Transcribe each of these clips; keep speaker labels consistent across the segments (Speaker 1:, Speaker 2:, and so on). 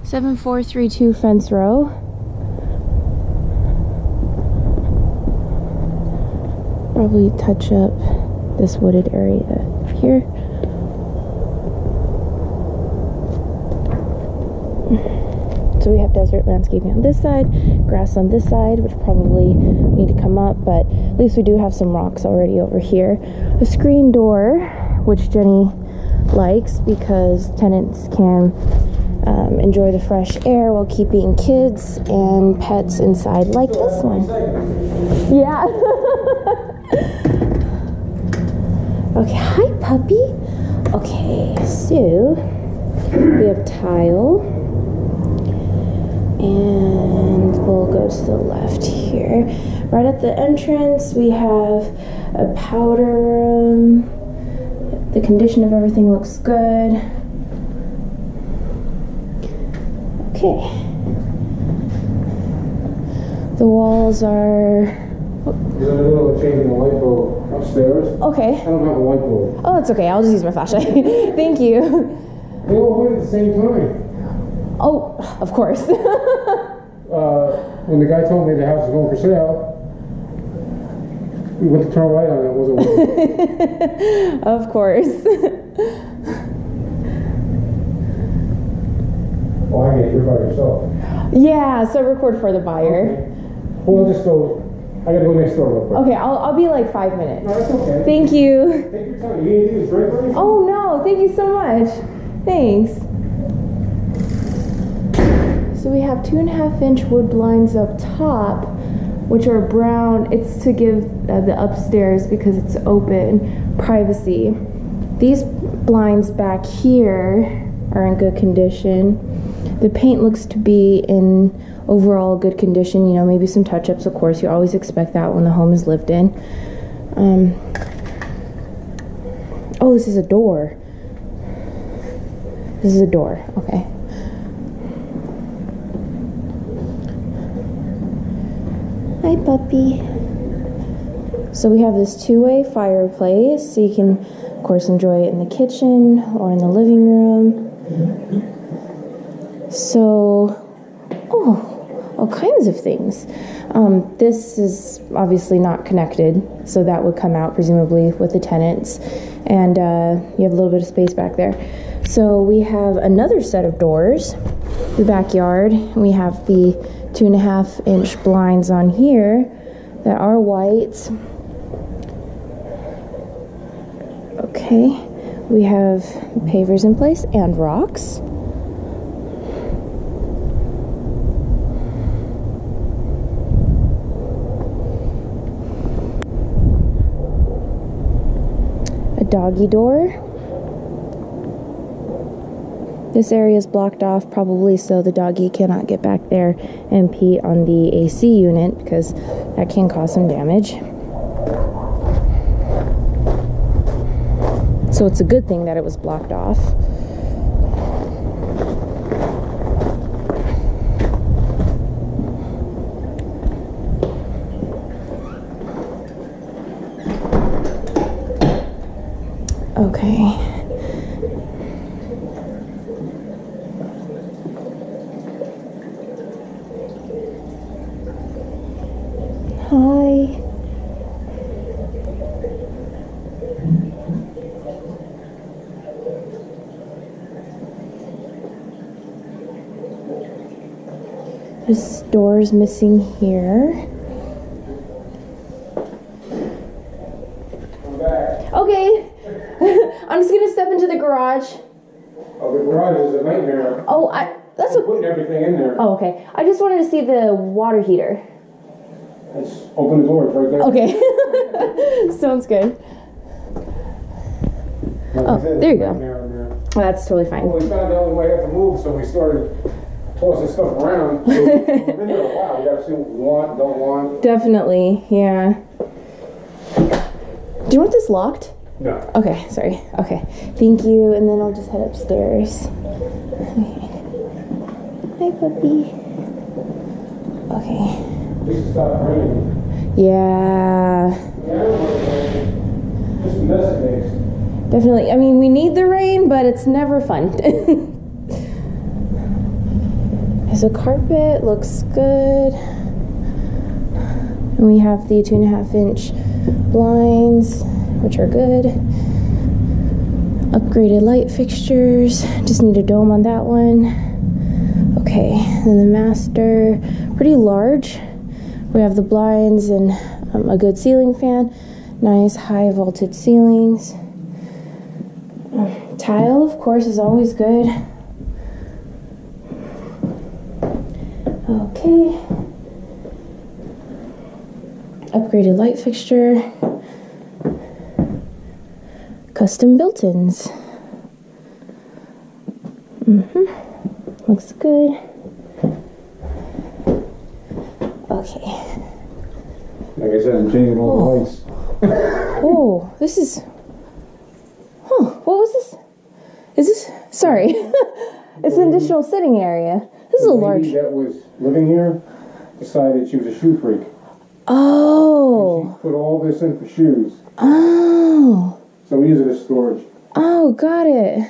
Speaker 1: 7432 Fencerow. Probably touch up this wooded area here. So we have desert landscaping on this side, grass on this side, which probably need to come up, but at least we do have some rocks already over here. A screen door, which Jenny likes because tenants can enjoy the fresh air while keeping kids and pets inside, like this one. Yeah. Okay, hi puppy. Okay, so we have tile, and we'll go to the left here. Right at the entrance, we have a powder room. The condition of everything looks good. Okay. The walls are...
Speaker 2: You're in the middle of changing the light bulb upstairs.
Speaker 1: Okay.
Speaker 2: I don't have a light bulb.
Speaker 1: Oh, that's okay. I'll just use my flashlight. Thank you.
Speaker 2: They all went at the same time.
Speaker 1: Oh, of course.
Speaker 2: When the guy told me the house was going for sale, we went to turn a light on, it wasn't working.
Speaker 1: Of course.
Speaker 2: Well, I get here by yourself.
Speaker 1: Yeah, so record for the buyer.
Speaker 2: Okay. Well, I'll just go. I gotta go next door real quick.
Speaker 1: Okay, I'll be like 5 minutes.
Speaker 2: No, that's okay.
Speaker 1: Thank you.
Speaker 2: Take your time. You need to do this right away?
Speaker 1: Oh no, thank you so much. Thanks. So we have 2.5-inch wood blinds up top, which are brown. It's to give the upstairs, because it's open, privacy. These blinds back here are in good condition. The paint looks to be in overall good condition. You know, maybe some touch-ups, of course. You always expect that when the home is lived in. Oh, this is a door. This is a door. Okay. Hi, puppy. So we have this two-way fireplace, so you can, of course, enjoy it in the kitchen or in the living room. So, all kinds of things. This is obviously not connected, so that would come out presumably with the tenants. And you have a little bit of space back there. So we have another set of doors, the backyard. We have the 2.5-inch blinds on here that are white. Okay, we have pavers in place and rocks. A doggy door. This area is blocked off, probably so the doggy cannot get back there and pee on the AC unit, because that can cause some damage. So it's a good thing that it was blocked off. Okay. Hi. There's doors missing here.
Speaker 2: I'm back.
Speaker 1: Okay. I'm just gonna step into the garage.
Speaker 2: Oh, the garage is a nightmare.
Speaker 1: Oh, that's
Speaker 2: I'm putting everything in there.
Speaker 1: Oh, okay. I just wanted to see the water heater.
Speaker 2: Let's open the door. It's right there.
Speaker 1: Okay. Sounds good.
Speaker 2: Like
Speaker 1: Oh,
Speaker 2: I said,
Speaker 1: there you
Speaker 2: it's a
Speaker 1: go.
Speaker 2: nightmare in there.
Speaker 1: Well, that's totally fine.
Speaker 2: Well, we found the only way to move, so we started tossing stuff around. So we've been there a while. We got to see what we want, don't want.
Speaker 1: Definitely, yeah. Do you want this locked?
Speaker 2: No.
Speaker 1: Okay, sorry. Okay, thank you. And then I'll just head upstairs. Okay. Hi, puppy. Okay.
Speaker 2: Please stop raining.
Speaker 1: Yeah.
Speaker 2: Yeah, I don't want it raining. Just a mess it makes.
Speaker 1: Definitely. I mean, we need the rain, but it's never fun. So carpet looks good. And we have the 2.5-inch blinds, which are good. Upgraded light fixtures. Just need a dome on that one. Okay, then the master, pretty large. We have the blinds and a good ceiling fan. Nice high vaulted ceilings. Tile, of course, is always good. Okay. Upgraded light fixture. Custom built-ins. Looks good. Okay.
Speaker 2: Like I said, I'm changing all the lights.
Speaker 1: Oh, this is... Huh, what was this? Is this... Sorry. It's an additional sitting area. This is a large...
Speaker 2: The lady that was living here decided she was a shoe freak.
Speaker 1: Oh.
Speaker 2: She put all this in for shoes.
Speaker 1: Oh.
Speaker 2: So we use it as storage.
Speaker 1: Oh, got it.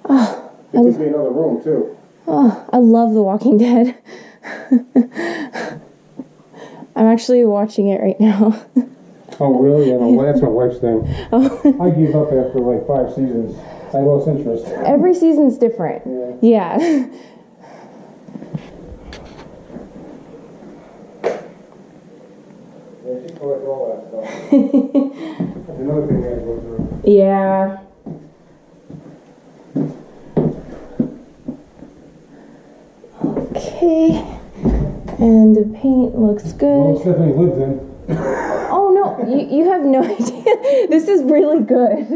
Speaker 1: Oh.
Speaker 2: It gives me another room, too.
Speaker 1: Oh, I love The Walking Dead. I'm actually watching it right now.
Speaker 2: Oh, really? Yeah, well, that's my wife's thing. Oh. I gave up after like 5 seasons. I lost interest.
Speaker 1: Every season's different. Yeah.
Speaker 2: Yeah, she collected all that stuff. That's another thing I had to go through.
Speaker 1: Yeah. Okay. And the paint looks good.
Speaker 2: Well, Stephanie lived in.
Speaker 1: Oh no, you have no idea. This is really good.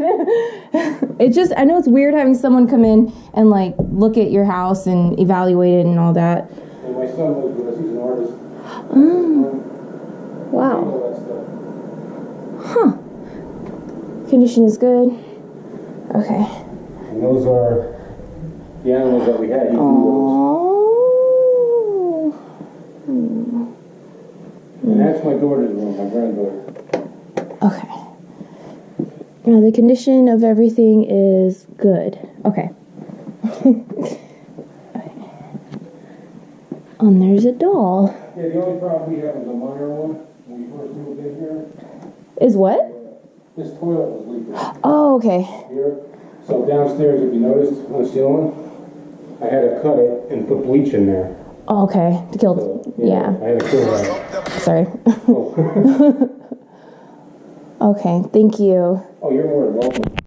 Speaker 1: It just, I know it's weird having someone come in and like look at your house and evaluate it and all that.
Speaker 2: And my son lives with us. He's an artist.
Speaker 1: Wow.
Speaker 2: All that stuff.
Speaker 1: Huh. Condition is good. Okay.
Speaker 2: And those are the animals that we had. You do those. And that's my daughter's room, my granddaughter.
Speaker 1: Okay. Now the condition of everything is good. Okay. And there's a doll.
Speaker 2: Yeah, the only problem we had was a minor one when we first moved in here.
Speaker 1: Is what?
Speaker 2: This toilet was leaking.
Speaker 1: Oh, okay.
Speaker 2: Here. So downstairs, if you noticed on the ceiling, I had to cut it and put bleach in there.
Speaker 1: Oh, okay. To kill.
Speaker 2: So,
Speaker 1: yeah.
Speaker 2: I had to kill that.
Speaker 1: Sorry.
Speaker 2: Oh.
Speaker 1: Okay. Thank you.
Speaker 2: Oh, you're more than welcome.